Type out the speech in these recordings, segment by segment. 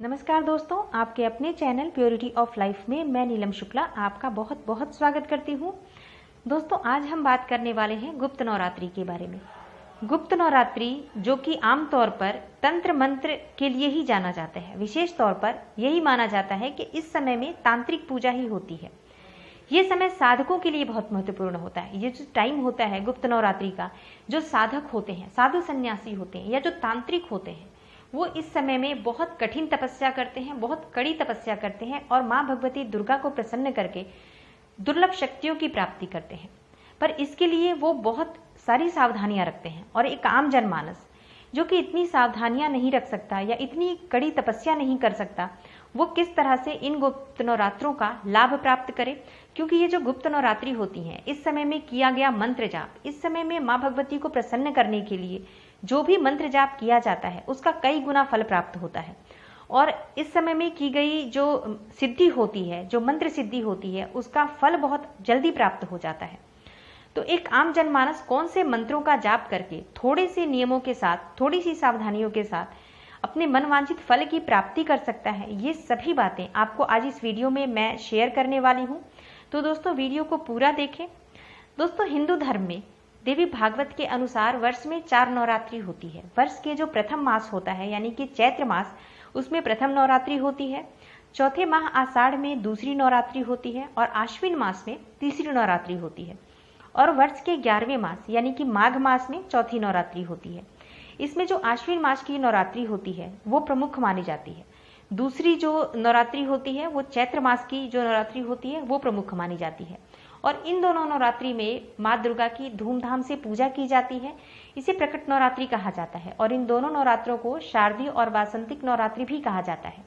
नमस्कार दोस्तों, आपके अपने चैनल प्योरिटी ऑफ लाइफ में मैं नीलम शुक्ला आपका बहुत बहुत स्वागत करती हूँ। दोस्तों, आज हम बात करने वाले हैं गुप्त नवरात्रि के बारे में। गुप्त नवरात्रि जो कि आमतौर पर तंत्र मंत्र के लिए ही जाना जाता है, विशेष तौर पर यही माना जाता है कि इस समय में तांत्रिक पूजा ही होती है। ये समय साधकों के लिए बहुत महत्वपूर्ण होता है। ये जो टाइम होता है गुप्त नवरात्रि का, जो साधक होते हैं, साधु सन्यासी होते हैं या जो तांत्रिक होते हैं, वो इस समय में बहुत कठिन तपस्या करते हैं, बहुत कड़ी तपस्या करते हैं और माँ भगवती दुर्गा को प्रसन्न करके दुर्लभ शक्तियों की प्राप्ति करते हैं। पर इसके लिए वो बहुत सारी सावधानियां रखते हैं और एक आम जनमानस जो कि इतनी सावधानियां नहीं रख सकता या इतनी कड़ी तपस्या नहीं कर सकता, वो किस तरह से इन गुप्त नवरात्रों का लाभ प्राप्त करे। क्योंकि ये जो गुप्त नवरात्रि होती हैं, इस समय में किया गया मंत्र जाप, इस समय में माँ भगवती को प्रसन्न करने के लिए जो भी मंत्र जाप किया जाता है उसका कई गुना फल प्राप्त होता है। और इस समय में की गई जो सिद्धि होती है, जो मंत्र सिद्धि होती है, उसका फल बहुत जल्दी प्राप्त हो जाता है। तो एक आम जनमानस कौन से मंत्रों का जाप करके थोड़े से नियमों के साथ, थोड़ी सी सावधानियों के साथ अपने मनवांछित फल की प्राप्ति कर सकता है, ये सभी बातें आपको आज इस वीडियो में मैं शेयर करने वाली हूँ। तो दोस्तों, वीडियो को पूरा देखें। दोस्तों, हिंदू धर्म में देवी भागवत के अनुसार वर्ष में 4 नवरात्रि होती है। वर्ष के जो प्रथम मास होता है यानी कि चैत्र मास, उसमें प्रथम नवरात्रि होती है। चौथे माह आषाढ़ में दूसरी नवरात्रि होती है और आश्विन मास में तीसरी नवरात्रि होती है। और वर्ष के 11वें मास यानी कि माघ मास में चौथी नवरात्रि होती है। इसमें जो आश्विन मास की नवरात्रि होती है वो प्रमुख मानी जाती है। दूसरी जो नवरात्रि होती है वो चैत्र मास की जो नवरात्रि होती है वो प्रमुख मानी जाती है। और इन दोनों नवरात्रि में माँ दुर्गा की धूमधाम से पूजा की जाती है। इसे प्रकट नवरात्रि कहा जाता है और इन दोनों नवरात्रों को शारदीय और वासंतिक नवरात्रि भी कहा जाता है।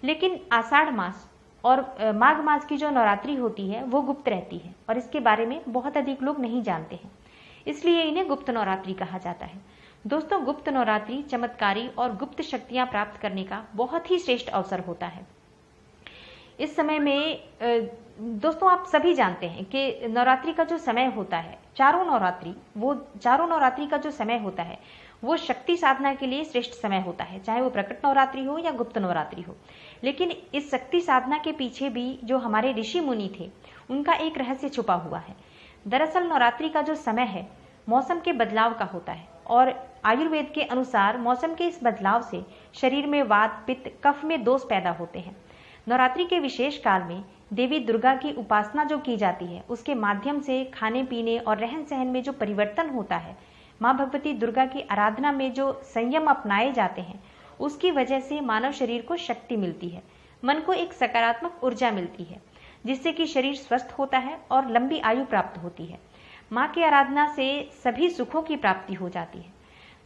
लेकिन आषाढ़ मास और माघ मास की जो नवरात्रि होती है वो गुप्त रहती है और इसके बारे में बहुत अधिक लोग नहीं जानते हैं, इसलिए इन्हें गुप्त नवरात्रि कहा जाता है। दोस्तों, गुप्त नवरात्रि चमत्कारी और गुप्त शक्तियां प्राप्त करने का बहुत ही श्रेष्ठ अवसर होता है। इस समय में दोस्तों, आप सभी जानते हैं कि नवरात्रि का जो समय होता है, चारों नवरात्रि का जो समय होता है वो शक्ति साधना के लिए श्रेष्ठ समय होता है, चाहे वो प्रकट नवरात्रि हो या गुप्त नवरात्रि हो। लेकिन इस शक्ति साधना के पीछे भी जो हमारे ऋषि मुनि थे, उनका एक रहस्य छुपा हुआ है। दरअसल नवरात्रि का जो समय है मौसम के बदलाव का होता है और आयुर्वेद के अनुसार मौसम के इस बदलाव से शरीर में वात, पित्त, कफ में दोष पैदा होते हैं। नवरात्रि के विशेष काल में देवी दुर्गा की उपासना जो की जाती है, उसके माध्यम से खाने पीने और रहन सहन में जो परिवर्तन होता है, माँ भगवती दुर्गा की आराधना में जो संयम अपनाए जाते हैं, उसकी वजह से मानव शरीर को शक्ति मिलती है, मन को एक सकारात्मक ऊर्जा मिलती है, जिससे कि शरीर स्वस्थ होता है और लंबी आयु प्राप्त होती है। माँ की आराधना से सभी सुखों की प्राप्ति हो जाती है।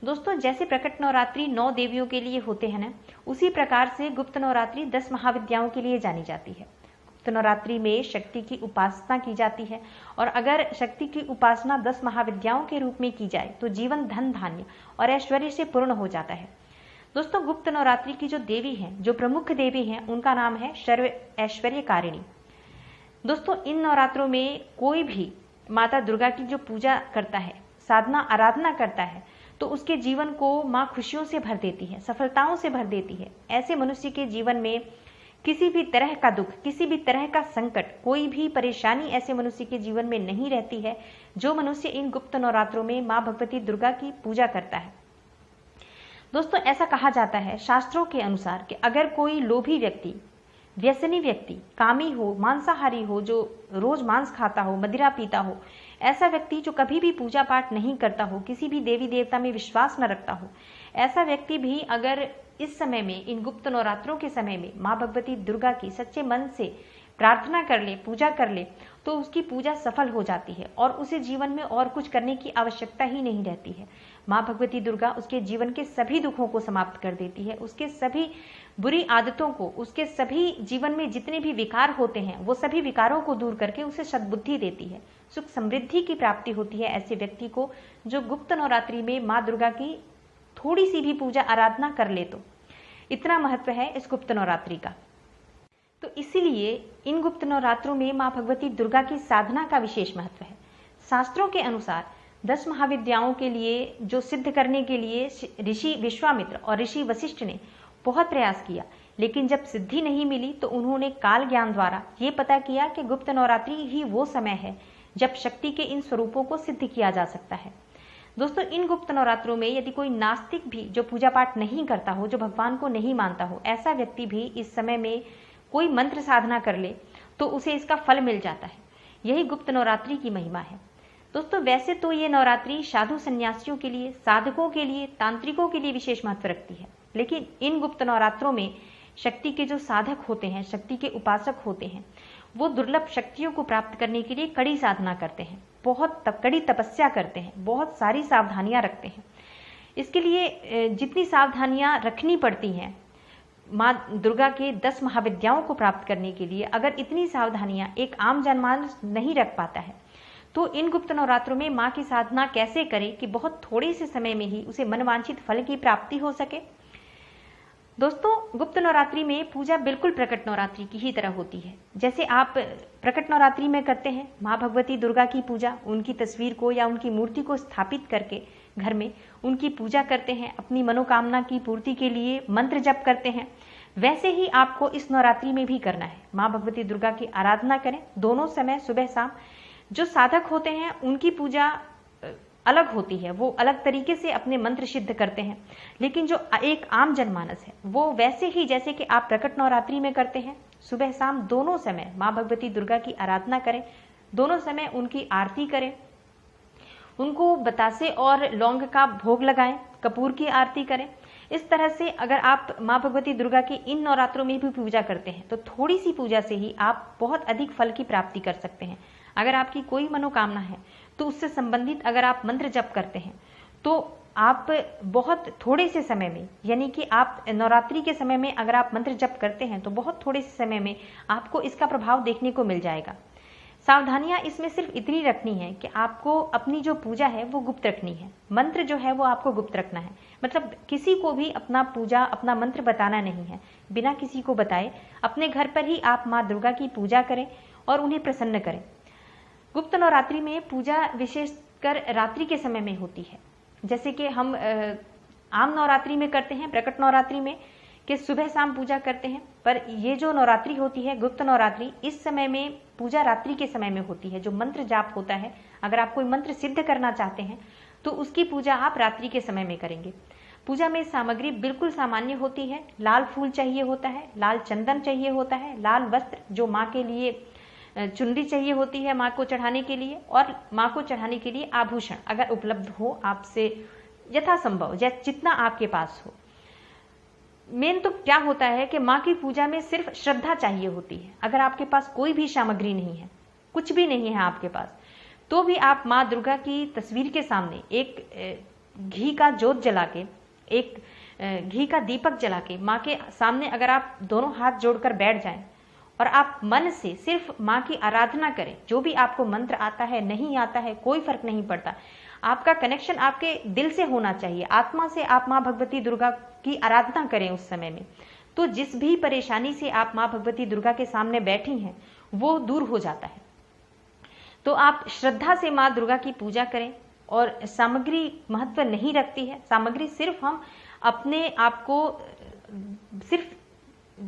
दोस्तों, जैसे प्रकट नवरात्रि 9 देवियों के लिए होते हैं ना, उसी प्रकार से गुप्त नवरात्रि 10 महाविद्याओं के लिए जानी जाती है। गुप्त नवरात्रि में शक्ति की उपासना की जाती है और अगर शक्ति की उपासना 10 महाविद्याओं के रूप में की जाए तो जीवन धन धान्य और ऐश्वर्य से पूर्ण हो जाता है। दोस्तों, गुप्त नवरात्रि की जो देवी हैं, जो प्रमुख देवी हैं, उनका नाम है सर्व ऐश्वर्यकारिणी। दोस्तों, इन नवरात्रों में कोई भी माता दुर्गा की जो पूजा करता है, साधना आराधना करता है, तो उसके जीवन को माँ खुशियों से भर देती है, सफलताओं से भर देती है। ऐसे मनुष्य के जीवन में किसी भी तरह का दुख, किसी भी तरह का संकट, कोई भी परेशानी ऐसे मनुष्य के जीवन में नहीं रहती है जो मनुष्य इन गुप्त नवरात्रों में माँ भगवती दुर्गा की पूजा करता है। दोस्तों, ऐसा कहा जाता है शास्त्रों के अनुसार कि अगर कोई लोभी व्यक्ति, व्यसनी व्यक्ति, कामी हो, मांसाहारी हो, जो रोज मांस खाता हो, मदिरा पीता हो, ऐसा व्यक्ति जो कभी भी पूजा पाठ नहीं करता हो, किसी भी देवी देवता में विश्वास न रखता हो, ऐसा व्यक्ति भी अगर इस समय में, इन गुप्त नवरात्रों के समय में माँ भगवती दुर्गा की सच्चे मन से प्रार्थना कर ले, पूजा कर ले, तो उसकी पूजा सफल हो जाती है और उसे जीवन में और कुछ करने की आवश्यकता ही नहीं रहती है। माँ भगवती दुर्गा उसके जीवन के सभी दुखों को समाप्त कर देती है, उसके सभी बुरी आदतों को, उसके सभी जीवन में जितने भी विकार होते हैं, वो सभी विकारों को दूर करके उसे सद्बुद्धि देती है। सुख समृद्धि की प्राप्ति होती है ऐसे व्यक्ति को जो गुप्त नवरात्रि में माँ दुर्गा की थोड़ी सी भी पूजा आराधना कर ले। तो इतना महत्व है इस गुप्त नवरात्रि का। तो इसीलिए इन गुप्त नवरात्रों में माँ भगवती दुर्गा की साधना का विशेष महत्व है। शास्त्रों के अनुसार 10 महाविद्याओं के लिए जो सिद्ध करने के लिए ऋषि विश्वामित्र और ऋषि वशिष्ठ ने बहुत प्रयास किया, लेकिन जब सिद्धि नहीं मिली तो उन्होंने काल ज्ञान द्वारा ये पता किया कि गुप्त नवरात्रि ही वो समय है जब शक्ति के इन स्वरूपों को सिद्ध किया जा सकता है। दोस्तों, इन गुप्त नवरात्रों में यदि कोई नास्तिक भी जो पूजा पाठ नहीं करता हो, जो भगवान को नहीं मानता हो, ऐसा व्यक्ति भी इस समय में कोई मंत्र साधना कर ले तो उसे इसका फल मिल जाता है। यही गुप्त नवरात्रि की महिमा है। दोस्तों, वैसे तो ये नवरात्रि साधु संन्यासियों के लिए, साधकों के लिए, तांत्रिकों के लिए विशेष महत्व रखती है, लेकिन इन गुप्त नवरात्रों में शक्ति के जो साधक होते हैं, शक्ति के उपासक होते हैं, वो दुर्लभ शक्तियों को प्राप्त करने के लिए कड़ी साधना करते हैं, बहुत कड़ी तपस्या करते हैं, बहुत सारी सावधानियां रखते हैं। इसके लिए जितनी सावधानियां रखनी पड़ती हैं माँ दुर्गा के 10 महाविद्याओं को प्राप्त करने के लिए, अगर इतनी सावधानियां एक आम जनमानस नहीं रख पाता है तो इन गुप्त नवरात्रों में माँ की साधना कैसे करे कि बहुत थोड़े से समय में ही उसे मनवांछित फल की प्राप्ति हो सके। दोस्तों, गुप्त नवरात्रि में पूजा बिल्कुल प्रकट नवरात्रि की ही तरह होती है। जैसे आप प्रकट नवरात्रि में करते हैं माँ भगवती दुर्गा की पूजा, उनकी तस्वीर को या उनकी मूर्ति को स्थापित करके घर में उनकी पूजा करते हैं, अपनी मनोकामना की पूर्ति के लिए मंत्र जप करते हैं, वैसे ही आपको इस नवरात्रि में भी करना है। माँ भगवती दुर्गा की आराधना करें दोनों समय, सुबह शाम। जो साधक होते हैं उनकी पूजा अलग होती है, वो अलग तरीके से अपने मंत्र सिद्ध करते हैं, लेकिन जो एक आम जनमानस है वो वैसे ही जैसे कि आप प्रकट नवरात्रि में करते हैं, सुबह शाम दोनों समय माँ भगवती दुर्गा की आराधना करें, दोनों समय उनकी आरती करें, उनको बतासे और लौंग का भोग लगाएं, कपूर की आरती करें। इस तरह से अगर आप माँ भगवती दुर्गा की इन नवरात्रों में भी पूजा करते हैं तो थोड़ी सी पूजा से ही आप बहुत अधिक फल की प्राप्ति कर सकते हैं। अगर आपकी कोई मनोकामना है तो उससे संबंधित अगर आप मंत्र जप करते हैं तो आप बहुत थोड़े से समय में, यानी कि आप नवरात्रि के समय में अगर आप मंत्र जप करते हैं तो बहुत थोड़े से समय में आपको इसका प्रभाव देखने को मिल जाएगा। सावधानियां इसमें सिर्फ इतनी रखनी है कि आपको अपनी जो पूजा है वो गुप्त रखनी है, मंत्र जो है वो आपको गुप्त रखना है। मतलब किसी को भी अपना पूजा, अपना मंत्र बताना नहीं है। बिना किसी को बताए अपने घर पर ही आप माँ दुर्गा की पूजा करें और उन्हें प्रसन्न करें। गुप्त नवरात्रि में पूजा विशेषकर रात्रि के समय में होती है, जैसे कि हम आम नवरात्रि में करते हैं, प्रकट नवरात्रि में कि सुबह शाम पूजा करते हैं, पर ये जो नवरात्रि होती है गुप्त नवरात्रि, इस समय में पूजा रात्रि के समय में होती है। जो मंत्र जाप होता है, अगर आप कोई मंत्र सिद्ध करना चाहते हैं तो उसकी पूजा आप रात्रि के समय में करेंगे। पूजा में सामग्री बिल्कुल सामान्य होती है। लाल फूल चाहिए होता है, लाल चंदन चाहिए होता है, लाल वस्त्र जो माँ के लिए चुनरी चाहिए होती है माँ को चढ़ाने के लिए, और माँ को चढ़ाने के लिए आभूषण अगर उपलब्ध हो आपसे यथासंभव, जितना आपके पास हो। मेन तो क्या होता है कि माँ की पूजा में सिर्फ श्रद्धा चाहिए होती है। अगर आपके पास कोई भी सामग्री नहीं है, कुछ भी नहीं है आपके पास, तो भी आप माँ दुर्गा की तस्वीर के सामने एक घी का जोत जला के, एक घी का दीपक जला के माँ के सामने अगर आप दोनों हाथ जोड़कर बैठ जाएं और आप मन से सिर्फ माँ की आराधना करें, जो भी आपको मंत्र आता है नहीं आता है कोई फर्क नहीं पड़ता, आपका कनेक्शन आपके दिल से होना चाहिए, आत्मा से आप माँ भगवती दुर्गा की आराधना करें उस समय में, तो जिस भी परेशानी से आप माँ भगवती दुर्गा के सामने बैठी हैं वो दूर हो जाता है। तो आप श्रद्धा से माँ दुर्गा की पूजा करें। और सामग्री महत्व नहीं रखती है, सामग्री सिर्फ हम अपने आप को सिर्फ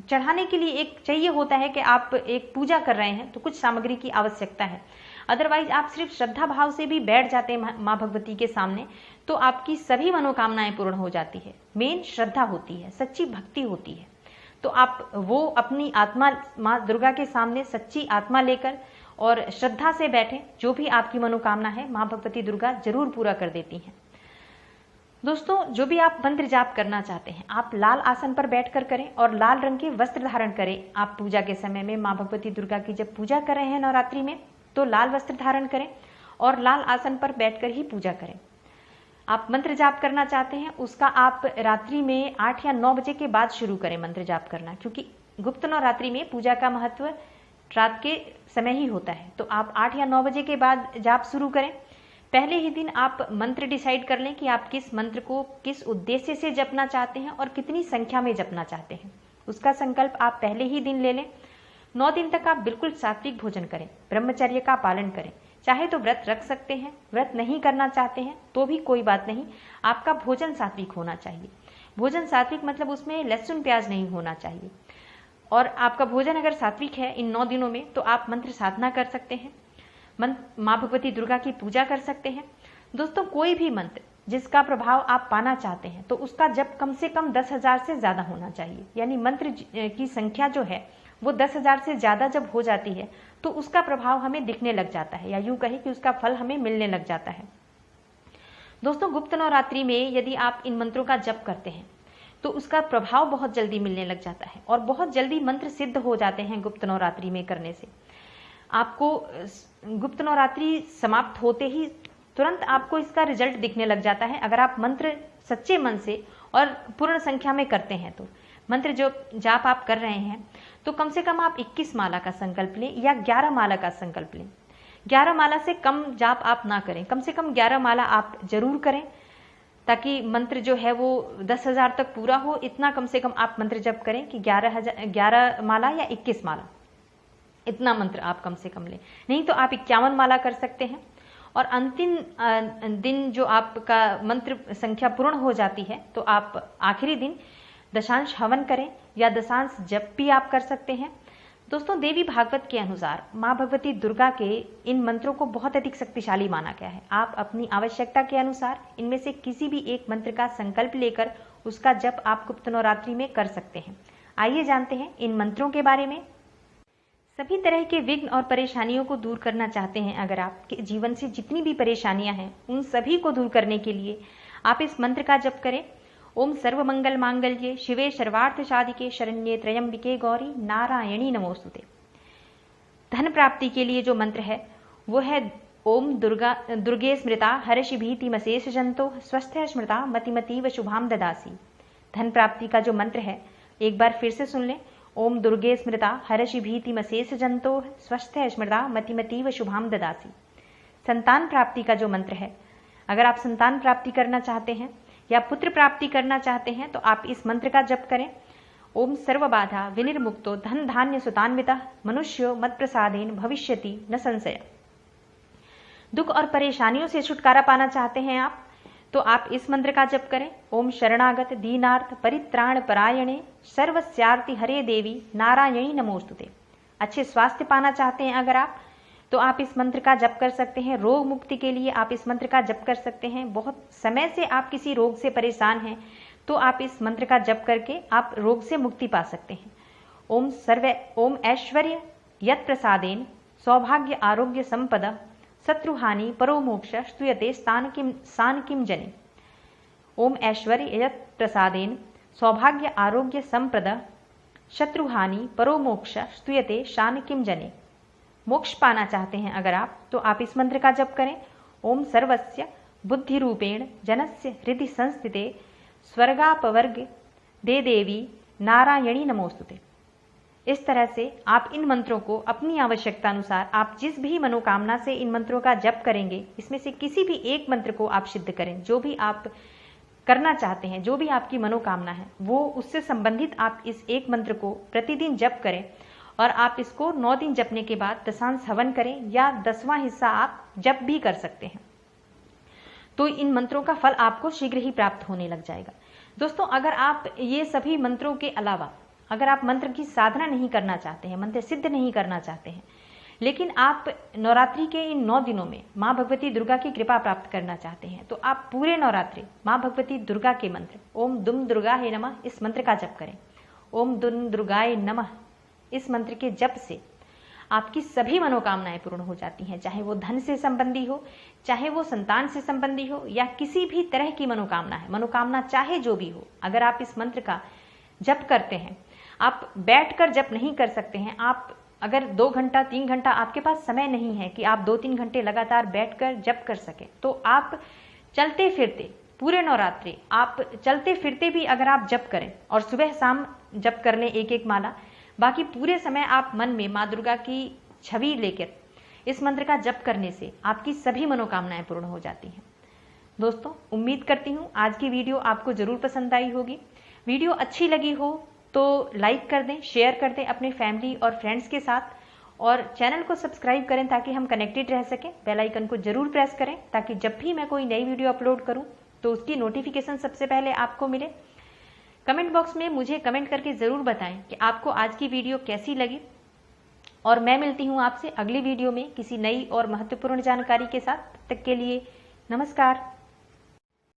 चढ़ाने के लिए एक चाहिए होता है कि आप एक पूजा कर रहे हैं तो कुछ सामग्री की आवश्यकता है। अदरवाइज आप सिर्फ श्रद्धा भाव से भी बैठ जाते हैं माँ भगवती के सामने तो आपकी सभी मनोकामनाएं पूर्ण हो जाती है। मेन श्रद्धा होती है, सच्ची भक्ति होती है। तो आप वो अपनी आत्मा माँ दुर्गा के सामने सच्ची आत्मा लेकर और श्रद्धा से बैठें, जो भी आपकी मनोकामना है माँ भगवती दुर्गा जरूर पूरा कर देती हैं। दोस्तों, जो भी आप मंत्र जाप करना चाहते हैं आप लाल आसन पर बैठकर करें और लाल रंग के वस्त्र धारण करें। आप पूजा के समय में माँ भगवती दुर्गा की जब पूजा कर रहे हैं नवरात्रि में तो लाल वस्त्र धारण करें और लाल आसन पर बैठकर ही पूजा करें। आप मंत्र जाप करना चाहते हैं उसका आप रात्रि में 8 या 9 बजे के बाद शुरू करें मंत्र जाप करना, क्योंकि गुप्त नवरात्रि में पूजा का महत्व रात के समय ही होता है। तो आप 8 या 9 बजे के बाद जाप शुरू करें। पहले ही दिन आप मंत्र डिसाइड कर लें कि आप किस मंत्र को किस उद्देश्य से जपना चाहते हैं और कितनी संख्या में जपना चाहते हैं। उसका संकल्प आप पहले ही दिन ले लें। 9 दिन तक आप बिल्कुल सात्विक भोजन करें, ब्रह्मचर्य का पालन करें। चाहे तो व्रत रख सकते हैं, व्रत नहीं करना चाहते हैं तो भी कोई बात नहीं, आपका भोजन सात्विक होना चाहिए। भोजन सात्विक मतलब उसमें लहसुन प्याज नहीं होना चाहिए। और आपका भोजन अगर सात्विक है इन 9 दिनों में तो आप मंत्र साधना कर सकते हैं, माँ भगवती दुर्गा की पूजा कर सकते हैं। दोस्तों कोई भी मंत्र जिसका प्रभाव आप पाना चाहते हैं तो उसका जप कम से कम 10,000 से ज़्यादा होना चाहिए। यानी मंत्र की संख्या जो है वो 10,000 से ज़्यादा जब हो जाती है तो उसका प्रभाव हमें दिखने लग जाता है, या यूँ कहें कि उसका फल हमें मिलने लग जाता है। दोस्तों गुप्त नवरात्रि में यदि आप इन मंत्रों का जप करते हैं तो उसका प्रभाव बहुत जल्दी मिलने लग जाता है और बहुत जल्दी मंत्र सिद्ध हो जाते हैं गुप्त नवरात्रि में करने से। आपको गुप्त नवरात्रि समाप्त होते ही तुरंत आपको इसका रिजल्ट दिखने लग जाता है अगर आप मंत्र सच्चे मन से और पूर्ण संख्या में करते हैं। तो मंत्र जो जाप आप कर रहे हैं तो कम से कम आप 21 माला का संकल्प लें या 11 माला का संकल्प लें। 11 माला से कम जाप आप ना करें, कम से कम 11 माला आप जरूर करें, ताकि मंत्र जो है वो 10,000 तक पूरा हो। इतना कम से कम आप मंत्र जप करें कि 11 माला या 21 माला, इतना मंत्र आप कम से कम लें। नहीं तो आप 51 माला कर सकते हैं। और अंतिम दिन जो आपका मंत्र संख्या पूर्ण हो जाती है तो आप आखिरी दिन दशांश हवन करें या दशांश जप भी आप कर सकते हैं। दोस्तों देवी भागवत के अनुसार माँ भगवती दुर्गा के इन मंत्रों को बहुत अधिक शक्तिशाली माना गया है। आप अपनी आवश्यकता के अनुसार इनमें से किसी भी एक मंत्र का संकल्प लेकर उसका जप आप गुप्त नवरात्रि में कर सकते हैं। आइए जानते हैं इन मंत्रों के बारे में। सभी तरह के विघ्न और परेशानियों को दूर करना चाहते हैं, अगर आपके जीवन से जितनी भी परेशानियां हैं उन सभी को दूर करने के लिए आप इस मंत्र का जप करें। ओम सर्वमंगल मांगल्ये शिवे सर्वार्थ साधिके शरण्ये त्र्यंबिके गौरी नारायणी नमोस्तुते। धन प्राप्ति के लिए जो मंत्र है वो है ओम दुर्गे स्मृता हर्षि भीति मशेष जंतो स्वस्थ स्मृता मतिमतीव शुभाम ददासी। धन प्राप्ति का जो मंत्र है एक बार फिर से सुन लें। ओम दुर्गे स्मृता हर्षि भीति मशेष जंतो स्वस्थ स्मृता मतिमतीव शुभाम ददासी। संतान प्राप्ति का जो मंत्र है, अगर आप संतान प्राप्ति करना चाहते हैं या पुत्र प्राप्ति करना चाहते हैं तो आप इस मंत्र का जप करें। ओम सर्वबाधा विनिर्मुक्तो धन धान्य सुतान्वितः मनुष्यो मत प्रसादेन भविष्यति न संशय। दुख और परेशानियों से छुटकारा पाना चाहते हैं आप तो आप इस मंत्र का जप करें। ओम शरणागत दीनार्थ परित्राण परायणे सर्वस्यार्ति हरे देवी नारायणी नमोस्तुते। अच्छे स्वास्थ्य पाना चाहते हैं अगर आप तो आप इस मंत्र का जप कर सकते हैं। रोग मुक्ति के लिए आप इस मंत्र का जप कर सकते हैं। बहुत समय से आप किसी रोग से परेशान हैं तो आप इस मंत्र का जप करके आप रोग से मुक्ति पा सकते हैं। ओम ऐश्वर्य यत् प्रसादेन सौभाग्य आरोग्य संपदा शत्रुहानि परो मोक्ष स्तूयते सान किम जने। ओम ऐश्वर्य यत् प्रसादेन सौभाग्य आरोग्य संपदा शत्रुहानि परो मोक्ष स्तूयते शान किम जने। मोक्ष पाना चाहते हैं अगर आप तो आप इस मंत्र का जप करें। ओम सर्वस्य बुद्धि रूपेण जनस्य हृदि संस्थिते स्वर्गापवर्ग दे देवी नारायणी नमोस्तुते। इस तरह से आप इन मंत्रों को अपनी आवश्यकता अनुसार आप जिस भी मनोकामना से इन मंत्रों का जप करेंगे इसमें से किसी भी एक मंत्र को आप सिद्ध करें। जो भी आप करना चाहते हैं, जो भी आपकी मनोकामना है वो उससे संबंधित आप इस एक मंत्र को प्रतिदिन जप करें और आप इसको 9 दिन जपने के बाद दशांश हवन करें या 10वां हिस्सा आप जप भी कर सकते हैं। तो इन मंत्रों का फल आपको शीघ्र ही प्राप्त होने लग जाएगा। दोस्तों अगर आप ये सभी मंत्रों के अलावा अगर आप मंत्र की साधना नहीं करना चाहते हैं, मंत्र सिद्ध नहीं करना चाहते हैं, लेकिन आप नवरात्रि के इन 9 दिनों में माँ भगवती दुर्गा की कृपा प्राप्त करना चाहते हैं तो आप पूरे नवरात्रि माँ भगवती दुर्गा के मंत्र ओम दुम दुर्गाय नमः इस मंत्र का जप करें। ओम दुम दुर्गाय नमः इस मंत्र के जप से आपकी सभी मनोकामनाएं पूर्ण हो जाती हैं, चाहे वो धन से संबंधी हो, चाहे वो संतान से संबंधी हो या किसी भी तरह की मनोकामना है। मनोकामना चाहे जो भी हो, अगर आप इस मंत्र का जप करते हैं, आप बैठकर जप नहीं कर सकते हैं। आप अगर 2 घंटा 3 घंटा आपके पास समय नहीं है कि आप 2-3 घंटे लगातार बैठकर जप कर सकें तो आप चलते फिरते पूरे नवरात्रि आप चलते फिरते भी अगर आप जप करें और सुबह शाम जप कर लें 1-1 माला, बाकी पूरे समय आप मन में माँ दुर्गा की छवि लेकर इस मंत्र का जप करने से आपकी सभी मनोकामनाएं पूर्ण हो जाती हैं। दोस्तों उम्मीद करती हूँ आज की वीडियो आपको जरूर पसंद आई होगी। वीडियो अच्छी लगी हो तो लाइक कर दें, शेयर कर दें अपने फैमिली और फ्रेंड्स के साथ और चैनल को सब्सक्राइब करें ताकि हम कनेक्टेड रह सकें। बेल आइकन को जरूर प्रेस करें ताकि जब भी मैं कोई नई वीडियो अपलोड करूं तो उसकी नोटिफिकेशन सबसे पहले आपको मिले। कमेंट बॉक्स में मुझे कमेंट करके ज़रूर बताएं कि आपको आज की वीडियो कैसी लगी। और मैं मिलती हूँ आपसे अगली वीडियो में किसी नई और महत्वपूर्ण जानकारी के साथ। तब तक के लिए नमस्कार।